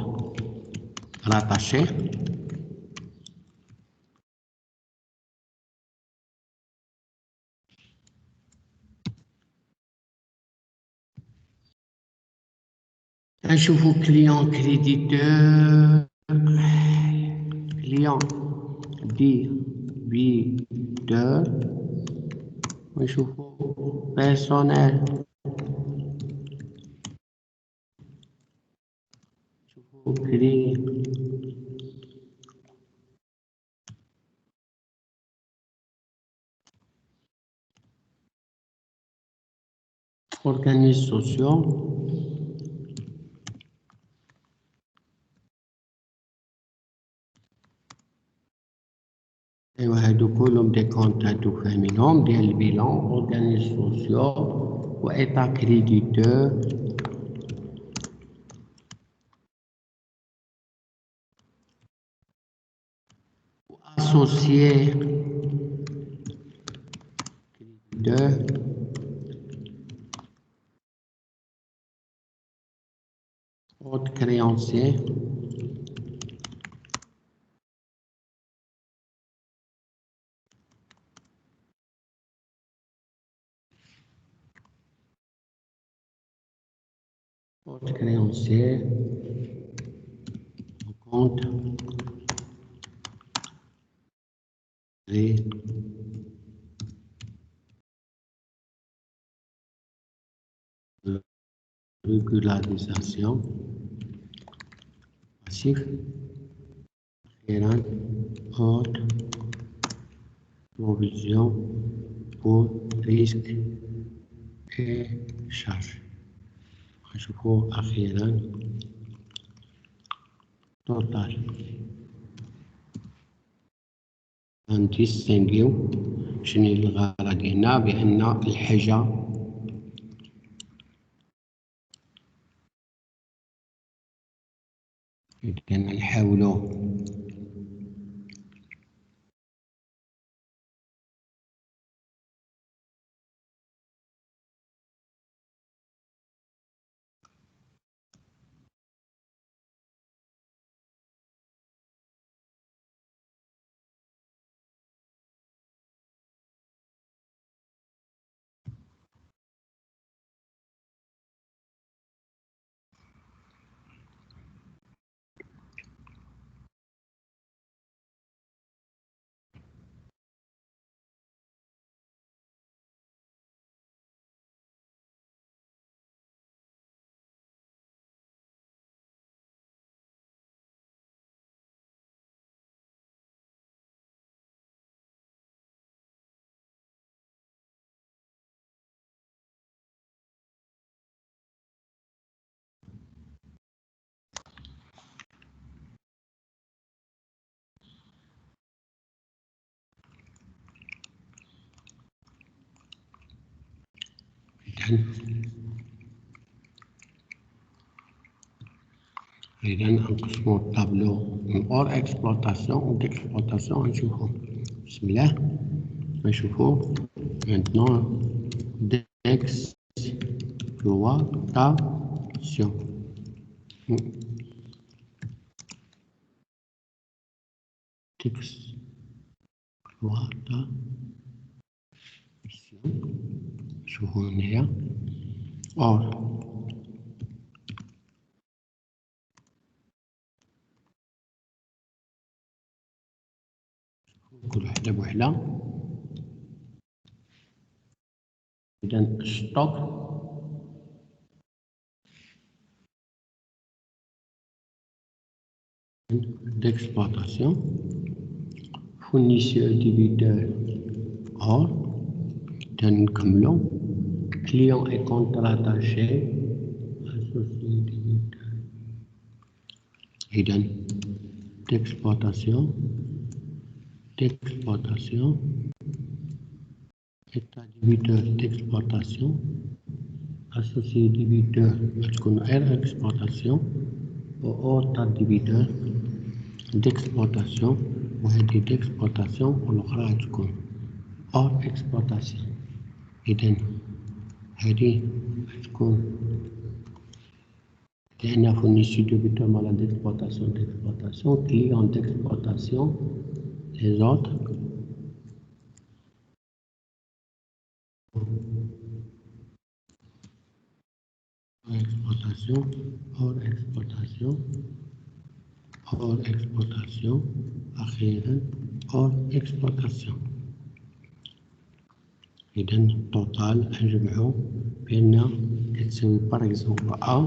rattaché نشوفو client créditeur client débiteur ونشوفو personnel نشوفو organismes sociaux, ايوا هادو كلهم دي كونت هادو فاهمينهم ديال البيلان اورغانيزم سوسيو وايتا كريديتور واسوسيي كريديتور اوت كريونسي autres créanciers au compte de régularisation passif gérant autre provision pour risque et charge. أشوفه أخيرا total distinguiو شنو الغرض هنا بأن الحاجة كان نحاولو إذا نقسمو الطابلو من اور اكسبلوطاسيون و ديكسبلوطاسيون نشوفو بسم الله نشوفو maintenant d'exploitation شوفو هنايا اور كل وحدة بوحدة إذا ستوك d'exploitation fournisseur débiteur or تنكملو client et contrat attaché associé débiteur إذا d'exploitation état débiteur d'exploitation associé débiteur تكون غير exploitation و autre débiteur d'exploitation وهذه d'exploitation والأخرى تكون hors exploitation. إذن هذه تكون لأنها fournisseur débiteur malade d'exploitation, client d'exploitation, les autres hors exploitation, أخيرا hors exploitation. إذا التوتال نجمعو بأن تساوي باغ إكزومبل أ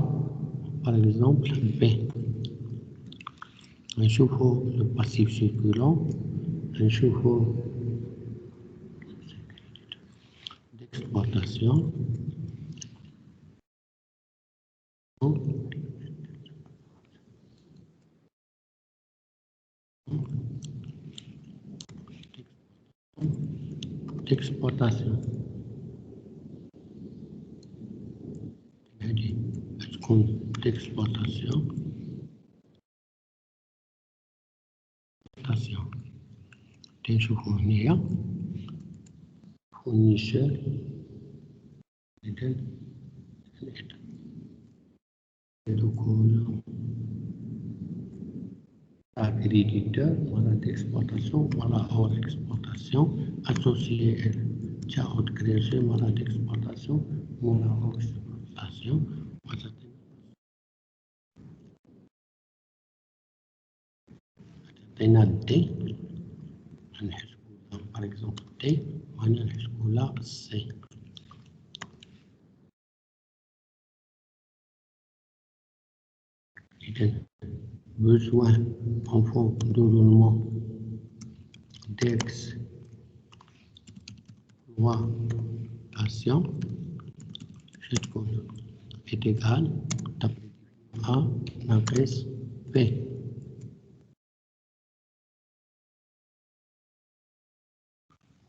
باغ إكزومبل بي. نشوفو لو باسيف سيركولون نشوفو d'exploitation d'exploitation. Compte d'exploitation. Fournisseur. Accréditeur, voilà d'exploitation, voilà hors exploitation, associé, haute création, voilà d'exploitation, voilà hors exploitation, par exemple, T, C. Besoin en fond de roulement d'exploitation est égal à l'inverse P.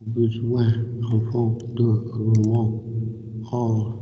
Besoin en fond de roulement hors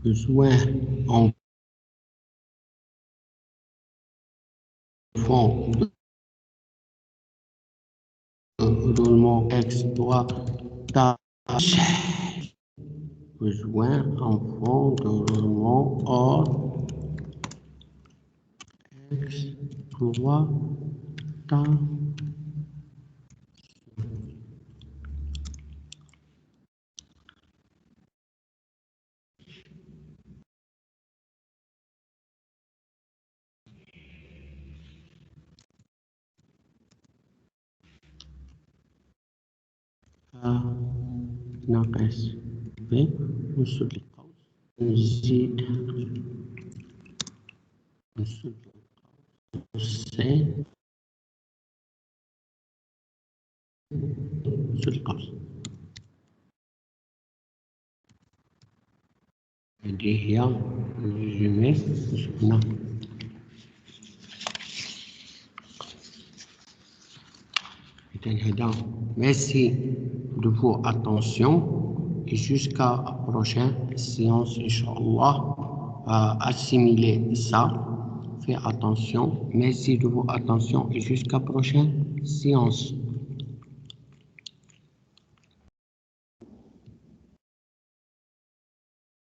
besoin en fond de roulement exploitation. Besoin en fond de roulement hors exploitation. ناقص ب نص القوس نزيد نص القوس سي نص القوس. هذه هي الريزومي شفنا. Merci de votre attention et jusqu'à la prochaine séance, Inch'Allah. Assimiler ça, faites attention. Merci de votre attention et jusqu'à la prochaine séance.